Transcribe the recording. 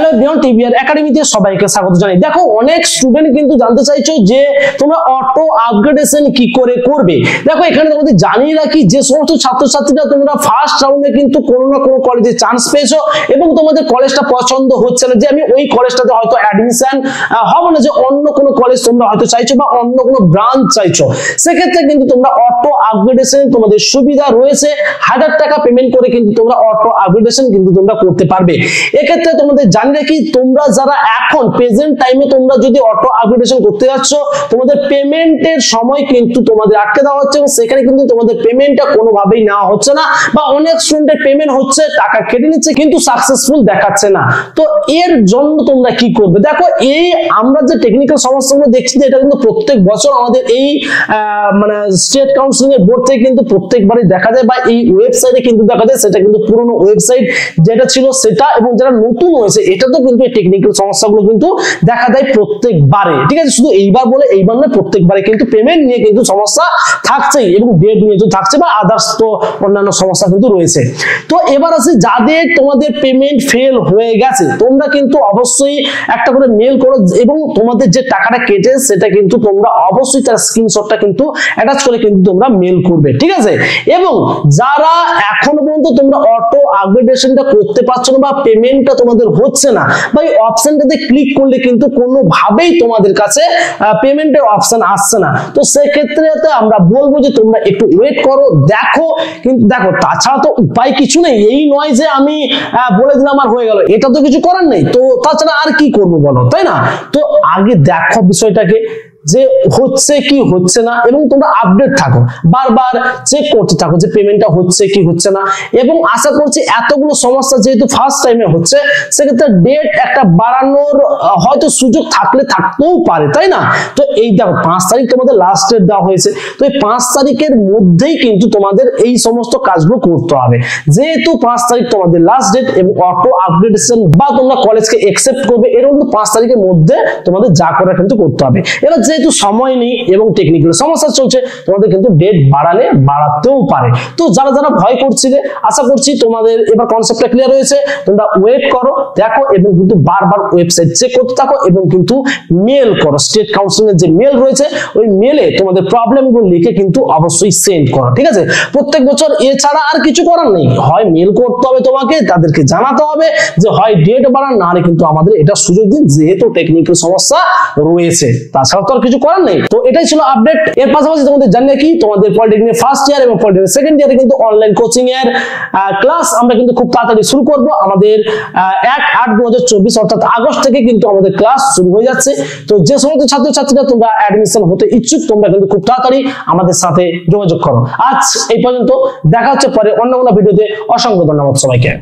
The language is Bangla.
হ্যালো এভরিওয়ান, টিবিআর একাডেমিতে সবাইকে স্বাগত জানাই। দেখো, অনেক স্টুডেন্ট কিন্তু জানতে চাইছো যে তোমরা অটো আপগ্রেডেশন কি করে করবে। দেখো, এখানে তোমাদের জানিয়ে রাখি যে সমস্ত ছাত্রছাত্রীরা তোমরা ফার্স্ট রাউন্ডে কিন্তু কোনো না কোনো কলেজে চান্স পেয়েছো এবং তোমাদের কলেজটা পছন্দ হচ্ছে না, যে আমি ওই কলেজটাতে হয়তো অ্যাডমিশন হবে না, যে অন্য কোনো কলেজ তোমরা হয়তো চাইছো বা অন্য কোনো ব্রাঞ্চ চাইছো, সেক্ষেত্রে কিন্তু তোমরা অটো আপগ্রেডেশন তোমাদের সুবিধা রয়েছে। 1000 টাকা পেমেন্ট করে কিন্তু তোমরা অটো আপগ্রেডেশন কিন্তু তোমরা করতে পারবে। এক্ষেত্রে তোমাদের জানি রাখি, তোমরা যারা এখন প্রেজেন্ট টাইমে তোমরা যদি অটো আপগ্রেডেশন করতে যাচ্ছ, তোমাদের পেমেন্টের সময় কিন্তু তোমাদের আটকে দেওয়া হচ্ছে এবং সেখানে কিন্তু তোমাদের পেমেন্টটা কোনোভাবেই নেওয়া হচ্ছে না, বা অনেক স্টুডেন্টের পেমেন্ট হচ্ছে, টাকা কেটে নিচ্ছে কিন্তু সাকসেসফুল দেখাচ্ছে না। তো এর জন্য তোমরা কি করবে? দেখো, এই আমরা যে টেকনিক্যাল সমস্যাগুলো দেখছি, এটা কিন্তু প্রত্যেক বছর আমাদের এই মানে স্টেট কাউন্সিলিং এর বোর্ড থেকে কিন্তু প্রত্যেকবারই দেখা যায়, বা এই ওয়েবসাইটে কিন্তু দেখা যায়। সেটা কিন্তু পুরনো ওয়েবসাইট যেটা ছিল সেটা, এবং যারা নতুন হয়েছে এটা তো কিন্তু এই টেকনিক্যাল সমস্যাগুলো কিন্তু দেখা দেয় প্রত্যেকবারে। ঠিক আছে, শুধু এইবার বলে এইবার নয়, প্রত্যেকবারে কিন্তু পেমেন্ট নিয়ে কিন্তু সমস্যা থাকছেই এবং ডেট নিয়ে তো থাকছে, বা আদার্স তো অন্যান্য সমস্যা কিন্তু রয়েছে। তো এবার আছে, যাদের তোমাদের পেমেন্ট ফেল হয়ে গেছে, তোমরা কিন্তু অবশ্যই একটা করে মেল করো এবং তোমাদের যে টাকাটা কেটে সেটা কিন্তু তোমরা অবশ্যই তার স্ক্রিনশটটা কিন্তু অ্যাটাচ করে কিন্তু তোমরা মেল করবে। ঠিক আছে, এবং যারা এখনো পর্যন্ত তোমরা অটো আপগ্রেডেশনটা করতে পারছো না বা পেমেন্টটা তোমাদের হচ্ছে না, বা এই অপশনটাতে ক্লিক করলে কিন্তু কোনোভাবেই তোমাদের কাছে পেমেন্টের অপশন আসছে না, তো সেক্ষেত্রে আমরা বলবো যে তোমরা একটু ওয়েট করো, দেখো। কিন্তু দেখো, তাছাড়া তো উপায় কিছু নেই। এই নয় যে আমি বলে দিলাম আর হয়ে গেল, এটা তো কিছু করার নেই। তো তাছাড়া আর কি করবো বলো, তাই না? তো আগে দেখো বিষয়টাকে যে হচ্ছে কি হচ্ছে না, এবং তোমরা আপডেট থাকো, বারবার চেক করতে থাকো যে পেমেন্টটা হচ্ছে কি হচ্ছে না। এবং আশা করছি এতগুলো সমস্যা যেহেতু ফার্স্ট টাইমে হচ্ছে, সেক্ষেত্রে ডেট একটা বাড়ানোর হয়তো সুযোগ থাকতেও পারে, তাই না? তো এই দেখো, 5 তারিখ তোমাদের লাস্ট ডেট দেওয়া হয়েছে, তো এই 5 তারিখের মধ্যেই কিন্তু তোমাদের এই সমস্ত কাজগুলো করতে হবে। যেহেতু 5 তারিখ তোমাদের লাস্ট ডেট, এবং অটো আপগ্রেডেশন বা তোমরা কলেজকে অ্যাকসেপ্ট করবে, এর মধ্যে 5 তারিখের মধ্যে তোমাদের যা করা কিন্তু করতে হবে। এবার যেহেতু সময় নেই এবং টেকনিক্যাল সমস্যা চলছে, তোমাদের কিন্তু ডেট বাড়াতেও পারে। তো যারা যারা ভয় করছিলে, আশা করছি তোমাদের এবার কনসেপ্টটা ক্লিয়ার হয়েছে। তোমরা ওয়েট করো, দেখো, এবং কিন্তু বারবার ওয়েবসাইট চেক করতে থাকো, এবং কিন্তু মেল করো। স্টেট কাউন্সিলিং এর যে মেল রয়েছে, ওই মেলে তোমাদের প্রবলেমগুলো লিখে কিন্তু অবশ্যই সেন্ড করো। ঠিক আছে, প্রত্যেক বছর এছাড়া আর কিছু করার নেই, হয় মেল করতে হবে, তোমাকে তাদেরকে জানাতে হবে যে হয় ডেট বাড়ান, না হলে কিন্তু আমাদের এটা সুযোগ দিন, যেহেতু টেকনিক্যাল সমস্যা রয়েছে। তাছাড়া তো আর কিছু করার নেই। তো এটাই ছিল আপডেট। এর পাশাপাশি তোমাদের জানিয়ে কি, তোমাদের পলিটেকনিক ফার্স্ট ইয়ার এবং পলিটেকনিক সেকেন্ড ইয়ারে কিন্তু অনলাইন কোচিং এর ক্লাস আমরা কিন্তু খুব তাড়াতাড়ি শুরু করব। আমাদের 1/8/2024 অর্থাৎ আগস্ট থেকে কিন্তু আমাদের ক্লাস শুরু হয়ে যাচ্ছে। তো যে সমস্ত ছাত্রছাত্রীরা তোমরা অ্যাডমিশন হতে ইচ্ছুক, তোমরা কিন্তু খুব তাড়াতাড়ি আমাদের সাথে যোগাযোগ করো। আজ এই পর্যন্ত, দেখা হচ্ছে পরে অন্য কোনো ভিডিওতে। অসংখ্য ধন্যবাদ সবাইকে।